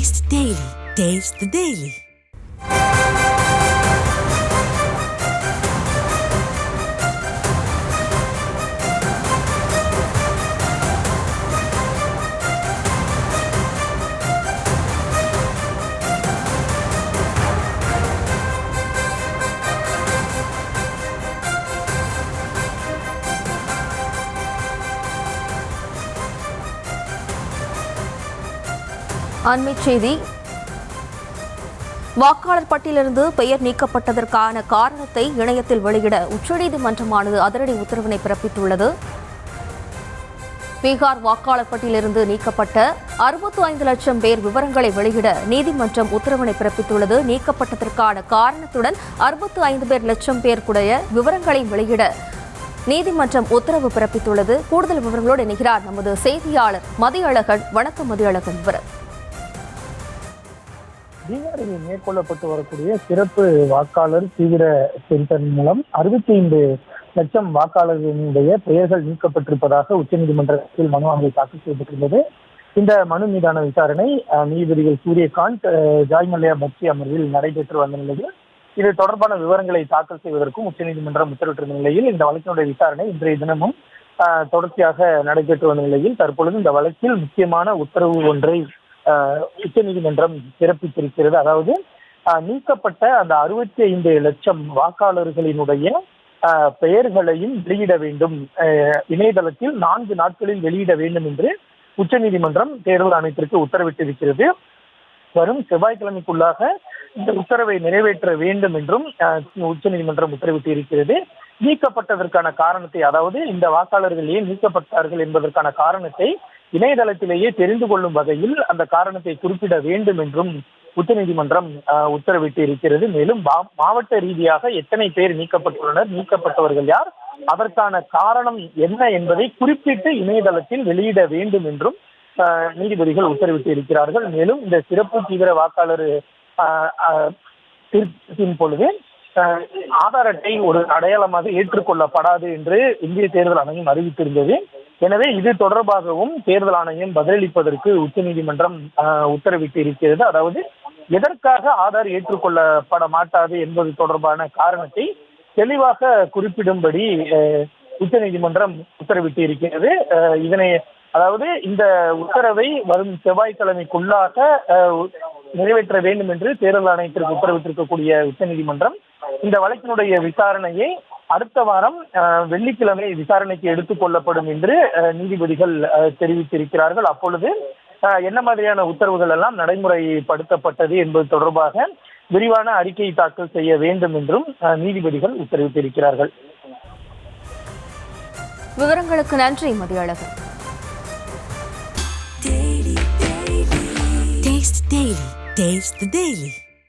Taste the Daily. Taste the Daily. அண்மைச் செய்தி. வாக்காளர் பட்டியலிருந்து பெயர் நீக்கப்பட்டதற்கான காரணத்தை இணையத்தில் வெளியிட உச்சநீதிமன்றமானது அதிரடி உத்தரவினை பிறப்பித்துள்ளது. பீகார் வாக்காளர் பட்டியலிருந்து நீக்கப்பட்ட 65 லட்சம் பேர் விவரங்களை வெளியிட நீதிமன்றம் உத்தரவினை பிறப்பித்துள்ளது. நீக்கப்பட்டதற்கான காரணத்துடன் 65 லட்சம் பேருடைய விவரங்களை வெளியிட நீதிமன்றம் உத்தரவு பிறப்பித்துள்ளது. கூடுதல் விவரங்களோடு இணைகிறார் நமது செய்தியாளர் மதியழகன். வணக்கம் மதியழகன். பீகாரில் மேற்கொள்ளப்பட்டு வரக்கூடிய சிறப்பு வாக்காளர் தீவிர திருத்தம் மூலம் 65 லட்சம் வாக்காளர்களுடைய பெயர்கள் நீக்கப்பட்டிருப்பதாக உச்சநீதிமன்றத்தில் மனு ஆணை தாக்கல் செய்யப்பட்டிருந்தது. இந்த மனு மீதான விசாரணை நீதிபதிகள் சூரியகாந்த், ஜாய் மல்லையா பக்சி அமர்வில் நடைபெற்று வந்த நிலையில் இது தொடர்பான விவரங்களை தாக்கல் செய்வதற்கும் உச்சநீதிமன்றம் உத்தரவிட்டிருந்த நிலையில் இந்த வழக்கினுடைய விசாரணை இன்றைய தினமும் தொடர்ச்சியாக நடைபெற்று வந்த நிலையில் தற்பொழுது இந்த வழக்கில் முக்கியமான உத்தரவு ஒன்றை உச்சநீதிமன்றம் பிறப்பித்திருக்கிறது. அதாவது நீக்கப்பட்ட அந்த 65 லட்சம் வாக்காளர்களினுடைய பெயர்களையும் வெளியிட வேண்டும், இணையதளத்தில் 4 நாட்களில் வெளியிட வேண்டும் என்று உச்சநீதிமன்றம் தேர்தல் ஆணையத்திற்கு உத்தரவிட்டிருக்கிறது. வரும் செவ்வாய்க்கிழமைக்குள்ளாக இந்த உத்தரவை நிறைவேற்ற வேண்டும் என்றும் உச்சநீதிமன்றம் உத்தரவிட்டு இருக்கிறது. நீக்கப்பட்டதற்கான காரணத்தை, அதாவது இந்த வாக்காளர்கள் ஏன் நீக்கப்பட்டார்கள் என்பதற்கான காரணத்தை இணையதளத்திலேயே தெரிந்து கொள்ளும் வகையில் அந்த காரணத்தை குறிப்பிட வேண்டும் என்றும் உச்சநீதிமன்றம் உத்தரவிட்டு இருக்கிறது. மேலும் மாவட்ட ரீதியாக எத்தனை பேர் நீக்கப்பட்டுள்ளனர், நீக்கப்பட்டவர்கள் யார், அதற்கான காரணம் என்ன என்பதை குறிப்பிட்டு இணையதளத்தில் வெளியிட வேண்டும் என்றும் நீதிபதிகள் உத்தரவிட்டு இருக்கிறார்கள். மேலும் இந்த சிறப்பு தீவிர வாக்காளர் திருத்தத்தின் பொழுது ஆதார் அட்டை ஒரு அடையாளமாக ஏற்றுக்கொள்ளப்படாது என்று இந்திய தேர்தல் ஆணையம் அறிவித்திருந்தது. எனவே இது தொடர்பாகவும் தேர்தல் ஆணையம் பதிலளிப்பதற்கு உச்சநீதிமன்றம் உத்தரவிட்டு இருக்கிறது. அதாவது எதற்காக ஆதார் ஏற்றுக்கொள்ளப்பட மாட்டாது என்பது தொடர்பான காரணத்தை தெளிவாக குறிப்பிடும்படி உச்சநீதிமன்றம் உத்தரவிட்டு இருக்கிறது. அதாவது இந்த உத்தரவை வரும் செவ்வாய்க்கிழமைக்குள்ளாக நிறைவேற்ற வேண்டும் என்று தேர்தல் ஆணையத்திற்கு உத்தரவிட்டிருக்கக்கூடிய உச்சநீதிமன்றம் இந்த வழக்கினுடைய விசாரணையை அடுத்த வாரம் வெள்ளிக்கிழமை விசாரணைக்கு எடுத்துக் கொள்ளப்படும் என்று நீதிபதிகள் தெரிவித்திருக்கிறார்கள். அப்பொழுது என்ன மாதிரியான உத்தரவுகள் எல்லாம் நடைமுறைப்படுத்தப்பட்டது என்பது தொடர்பாக விரிவான அறிக்கை தாக்கல் செய்ய வேண்டும் என்றும் நீதிபதிகள் உத்தரவிட்டிருக்கிறார்கள். விவரங்களுக்கு நன்றி Mathiyazhagan. Taste the Daily. Taste the Daily.